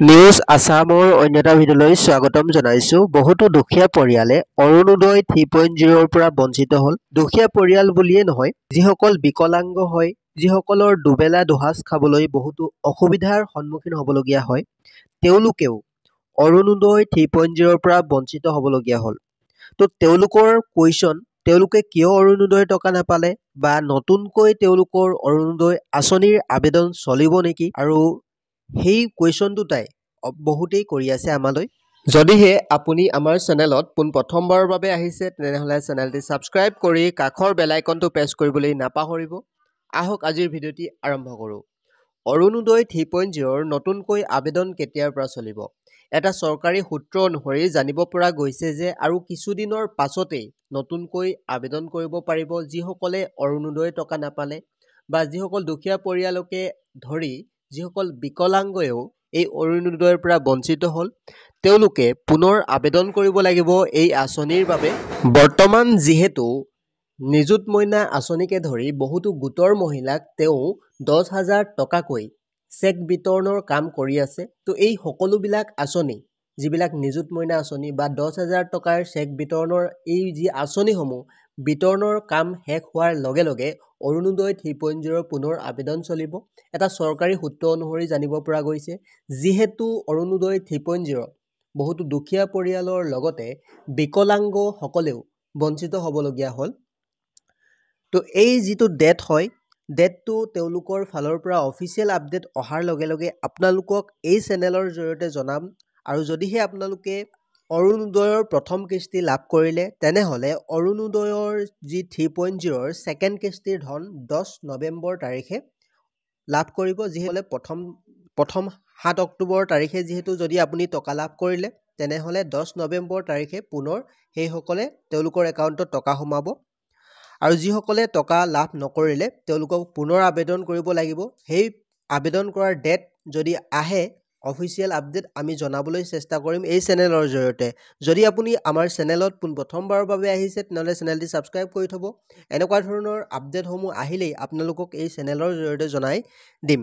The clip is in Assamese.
নিউজ আসামৰ অন্য এটা ভিডিঅ'লৈ স্বাগতম জনাইছো। বহুতো দুখীয়া পৰিয়ালে অৰুণোদয় 3.0 পৰা বঞ্চিত হ'ল। দুখীয়া পৰিয়াল বুলিয়ে নহয়, যিসকল বিকলাংগ হয়, যিসকলৰ দুবেলা দুসাঁজ খাবলৈ বহুতো অসুবিধাৰ সন্মুখীন হ'বলগীয়া হয়, তেওঁলোকেও অৰুণোদয় 3.0 পৰা বঞ্চিত হ'বলগীয়া হ'ল। তো তেওঁলোকৰ কুৱেশ্যন, তেওঁলোকে কিয় অৰুণোদয় টকা নাপালে, বা নতুনকৈ তেওঁলোকৰ অৰুণোদয় আঁচনিৰ আবেদন চলিব নেকি, আৰু সেই কুৱেশ্যন দুটাই বহুতেই কৰি আছে আমালৈ। যদিহে আপুনি আমাৰ চেনেলত পোনপ্ৰথমবাৰৰ বাবে আহিছে, তেনেহ'লে চেনেলটি ছাবস্ক্ৰাইব কৰি কাষৰ বেল আইকনটো প্ৰেছ কৰিবলৈ নাপাহৰিব। আহক আজিৰ ভিডিঅ'টি আৰম্ভ কৰোঁ। অৰুণোদয় 3.0 নতুনকৈ আবেদন কেতিয়াৰ পৰা চলিব? এটা চৰকাৰী সূত্ৰ অনুসৰি জানিব পৰা গৈছে যে আৰু কিছুদিনৰ পাছতেই নতুনকৈ আবেদন কৰিব পাৰিব যিসকলে অৰুণোদয় টকা নাপালে, বা যিসকল দুখীয়া পৰিয়ালকে ধৰি যিসকল বিকলাংগয়েও এই অৰুণোদয়ৰ পৰা বঞ্চিত হ'ল, তেওঁলোকে পুনৰ আবেদন কৰিব লাগিব এই আঁচনিৰ বাবে। বৰ্তমান যিহেতু নিযুত মইনা আঁচনিকে ধৰি বহুতো গোটৰ মহিলাক তেওঁ 10,000 টকাকৈ চেক বিতৰণৰ কাম কৰি আছে। তো এই সকলোবিলাক আঁচনি, যিবিলাক নিযুত মইনা আঁচনি বা 10,000 টকাৰ চেক বিতৰণৰ এই যি আঁচনিসমূহ বিতৰণৰ কাম শেষ হোৱাৰ লগে লগে অৰুণোদয় 3.0 পুনৰ আবেদন চলিব। এটা চৰকাৰী সূত্ৰ অনুসৰি জানিব পৰা গৈছে, যিহেতু অৰুণোদয় 3.0 বহুতো দুখীয়া পৰিয়ালৰ লগতে বিকলাংগসকলেও বঞ্চিত হ'বলগীয়া হ'ল। তো এই যিটো ডেট হয়, ডেটটো তেওঁলোকৰ ফালৰ পৰা অফিচিয়েল আপডেট অহাৰ লগে লগে আপোনালোকক এই চেনেলৰ জৰিয়তে জনাম। আৰু যদিহে আপোনালোকে অৰুণোদয়ৰ প্ৰথম কিস্তি লাভ কৰিলে, তেনেহ'লে অৰুণোদয়ৰ যি 3.0ৰ ছেকেণ্ড কিস্তিৰ ধন 10 নৱেম্বৰ তাৰিখে লাভ কৰিব। যিসকলে প্ৰথম 7 অক্টোবৰ তাৰিখে যিহেতু যদি আপুনি টকা লাভ কৰিলে, তেনেহ'লে 10 নৱেম্বৰ তাৰিখে পুনৰ সেইসকলে তেওঁলোকৰ একাউণ্টত টকা সোমাব। আৰু যিসকলে টকা লাভ নকৰিলে, তেওঁলোকক পুনৰ আবেদন কৰিব লাগিব। সেই আবেদন কৰাৰ ডেট যদি আহে অফিচিয়েল আপডেট আমি জনাবলৈ চেষ্টা কৰিম এই চেনেলৰ জৰিয়তে। যদি আপুনি আমাৰ চেনেলত পোনপ্ৰথমবাৰৰ বাবে আহিছে, তেনেহ'লে চেনেলটি ছাবস্ক্ৰাইব কৰি থ'ব। এনেকুৱা ধৰণৰ আপডেটসমূহ আহিলেই আপোনালোকক এই চেনেলৰ জৰিয়তে জনাই দিম।